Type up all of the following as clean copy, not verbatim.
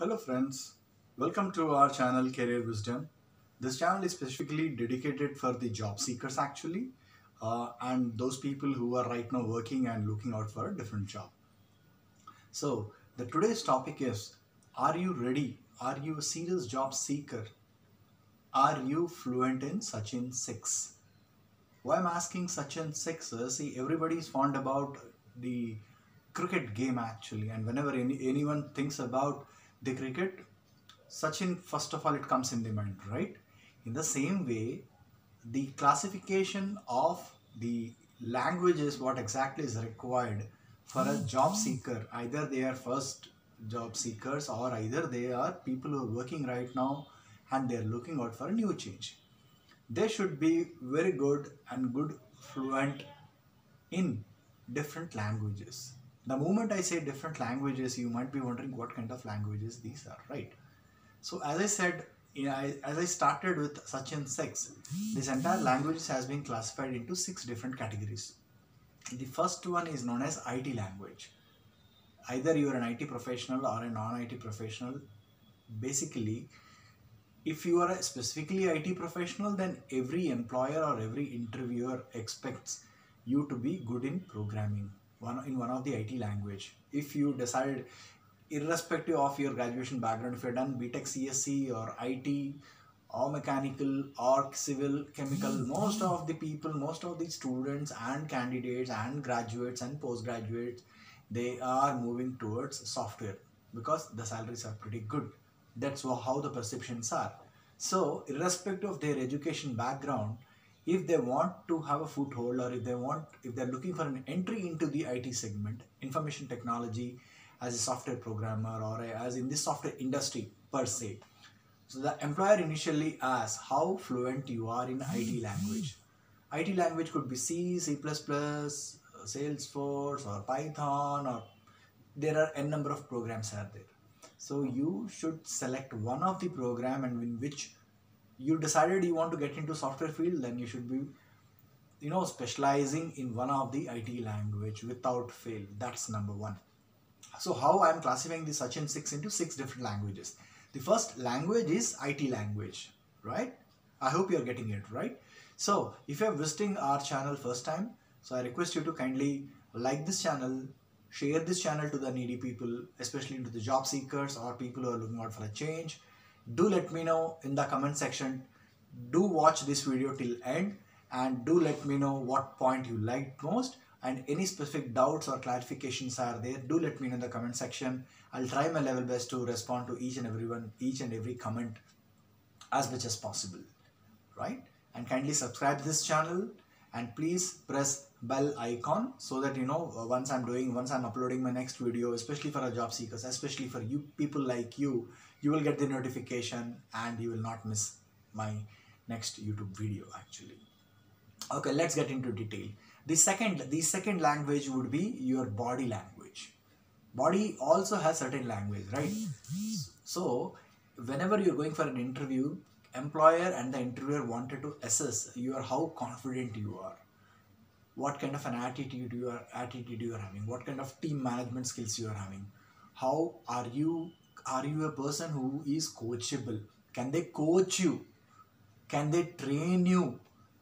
Hello friends, welcome to our channel Career Wisdom. This channel is specifically dedicated for the job seekers actually and those people who are right now working and looking out for a different job. So the today's topic is, are you ready? Are you a serious job seeker? Are you fluent in Sachin 6? Why I'm asking Sachin 6 is, see, everybody is fond about the cricket game actually, and whenever anyone thinks about the cricket, Sachin, first of all, it comes in the mind, right? In the same way, the classification of the language is what exactly is required for a job seeker. Either they are first job seekers or either they are people who are working right now and they are looking out for a new change. They should be very good and good fluent in different languages. The moment I say different languages, you might be wondering what kind of languages these are, right? So as I said, as I started with Sachin 6, this entire language has been classified into 6 different categories. The first one is known as IT language. Either you are an IT professional or a non-IT professional. Basically, if you are a specifically IT professional, then every employer or every interviewer expects you to be good in programming in one of the IT language. If you decide, irrespective of your graduation background, if you're done BTech CSC or IT or mechanical or civil chemical, most of the people, most of the students and candidates and graduates and postgraduates, they are moving towards software because the salaries are pretty good. That's how the perceptions are. So irrespective of their education background, if they want to have a foothold, or if they're looking for an entry into the IT segment, information technology, as a software programmer or as in this software industry per se, so the employer initially asks how fluent you are in IT language. IT language could be C, C++, Salesforce or Python, or there are n number of programs are there. So you should select one of the program, and in which you decided you want to get into software field, then you should be specializing in one of the IT language without fail. That's number one. So how I am classifying the Sachin 6 into 6 different languages. The first language is IT language, right? I hope you are getting it, right? So if you are visiting our channel first time, so I request you to kindly like this channel, share this channel to the needy people, especially to the job seekers or people who are looking out for a change. Do let me know in the comment section. Do watch this video till end and do let me know what point you liked most, and any specific doubts or clarifications are there, do let me know in the comment section. I'll try my level best to respond to each and every comment as much as possible, right? And kindly subscribe to this channel and please press bell icon so that once I'm uploading my next video, especially for our job seekers, especially for you people like you will get the notification and you will not miss my next YouTube video actually. Okay, let's get into detail. The second language would be your body language. Body also has certain language, right? So whenever you're going for an interview, employer and the interviewer wanted to assess how confident you are, what kind of an attitude you are having, what kind of team management skills you are having, how are you a person who is coachable, can they coach you, can they train you,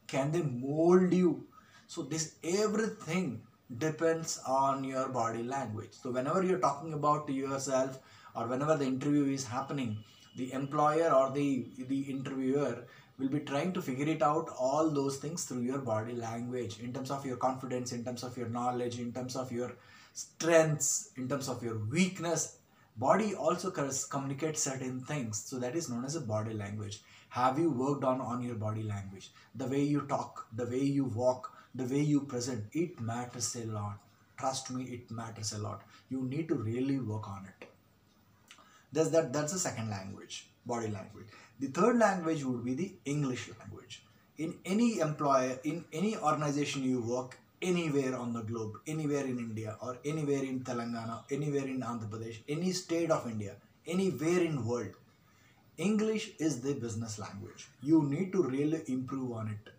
can they mold you. So this everything depends on your body language. So whenever you're talking about yourself or whenever the interview is happening, the employer or the interviewer will be trying to figure it out all those things through your body language, in terms of your confidence, in terms of your knowledge, in terms of your strengths, in terms of your weakness. Body also communicates certain things, so that is known as a body language. Have you worked on your body language? The way you talk, the way you walk, the way you present, it matters a lot. Trust me, it matters a lot. You need to really work on it. That's the second language, body language. The third language would be the English language. In any employer, in any organization you work, anywhere on the globe, anywhere in India or anywhere in Telangana, anywhere in Andhra Pradesh, any state of India, anywhere in world, English is the business language. You need to really improve on it.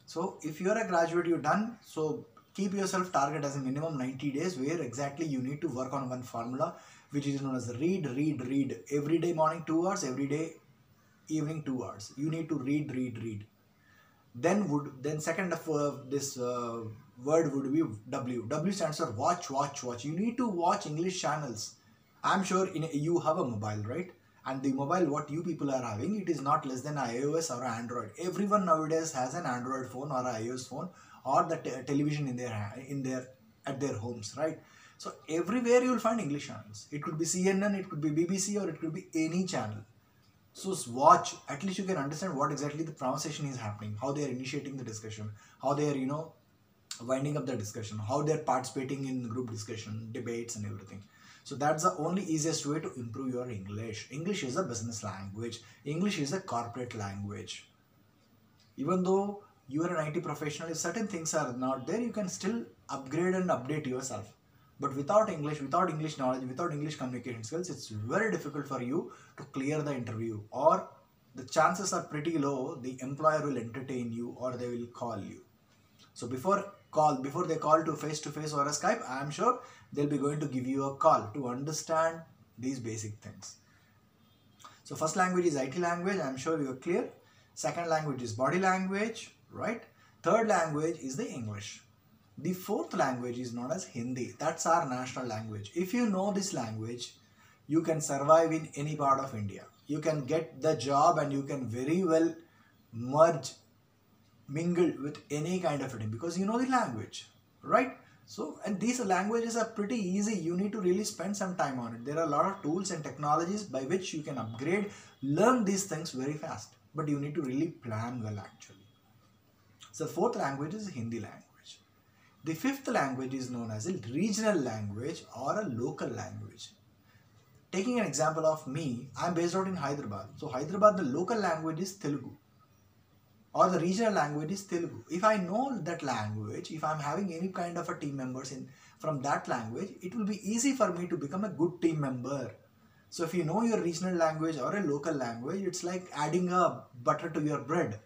So if you're a graduate, you're done. So Keep yourself target as a minimum 90 days where exactly you need to work on one formula, which is known as read, read, read. Every day morning 2 hours, every day evening 2 hours. You need to read, read, read. Then second of this word would be W. W stands for watch, watch, watch. You need to watch English channels. I'm sure you have a mobile, right? And the mobile what you people are having, it is not less than iOS or Android. Everyone nowadays has an Android phone or an iOS phone or the television in their at their homes, right? So everywhere you will find English channels. It could be CNN, it could be BBC, or it could be any channel. So watch, at least you can understand what exactly the conversation is happening, how they are initiating the discussion, how they are, winding up the discussion, how they are participating in group discussion, debates and everything. So that's the only easiest way to improve your English. English is a business language. English is a corporate language. Even though you are an IT professional, if certain things are not there, you can still upgrade and update yourself. But without English knowledge, without English communication skills, it's very difficult for you to clear the interview, or the chances are pretty low the employer will entertain you or they will call you. So before they call to face or a Skype, I am sure they'll be going to give you a call to understand these basic things. So first language is IT language, I am sure you are clear. Second language is body language, right? Third language is the English. The fourth language is known as Hindi. That's our national language. If you know this language, you can survive in any part of India. You can get the job and you can very well mingle with any kind of thing because you know the language, right? So, and these languages are pretty easy. You need to really spend some time on it. There are a lot of tools and technologies by which you can upgrade, learn these things very fast. But you need to really plan well actually. So, fourth language is Hindi language. The fifth language is known as a regional language or a local language. Taking an example of me, I am based out in Hyderabad. So Hyderabad, the local language is Telugu or the regional language is Telugu. If I know that language, if I am having any kind of a team members from that language, it will be easy for me to become a good team member. So if you know your regional language or a local language, it's like adding a butter to your bread.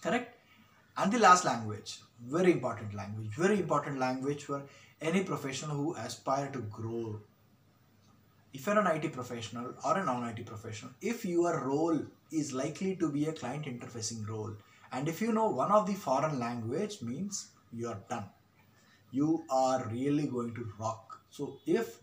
Correct? And the last language, very important language for any professional who aspire to grow. If you're an IT professional or a non-IT professional, if your role is likely to be a client interfacing role, and if you know one of the foreign language, means you are done. You are really going to rock. So if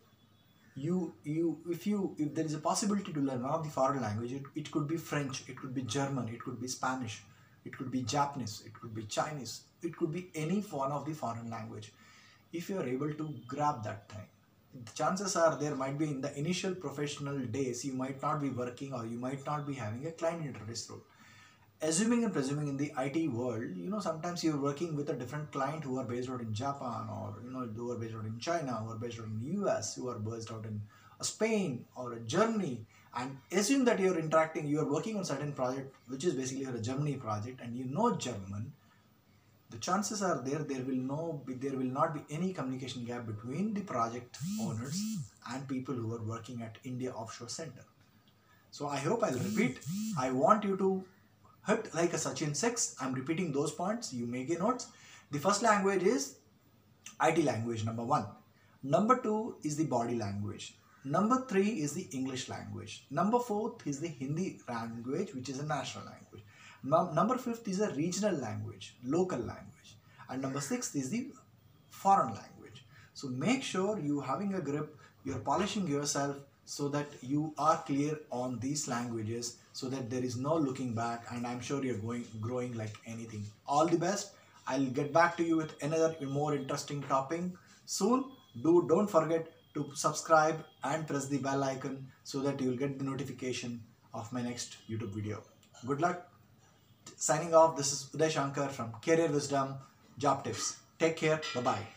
there is a possibility to learn one of the foreign language, it could be French, it could be German, it could be Spanish, it could be Japanese, it could be Chinese, it could be any one of the foreign language. If you are able to grab that thing, the chances are there might be in the initial professional days, you might not be working or you might not be having a client interface role. Assuming and presuming in the IT world, sometimes you're working with a different client who are based out in Japan or, who are based out in China, who are based out in US, who are based out in Spain or Germany. And assume that you're working on certain project, which is basically a Germany project, and you know German. The chances are there will not be any communication gap between the project owners and people who are working at India Offshore Center. So I hope I'll repeat. I want you to hit like a Sachin 6. I'm repeating those points. You make a notes. The first language is IT language, number 1. Number 2 is the body language. Number 3 is the English language. Number 4 is the Hindi language, which is a national language. Number 5th is a regional language, local language. And number 6th is the foreign language. So make sure you're having a grip, you're polishing yourself so that you are clear on these languages, so that there is no looking back, and I'm sure you're growing like anything. All the best. I'll get back to you with another more interesting topic soon. Don't forget to subscribe and press the bell icon so that you'll get the notification of my next YouTube video. Good luck. Signing off, this is Uday Shankar from Career Wisdom Job Tips. Take care. Bye-bye.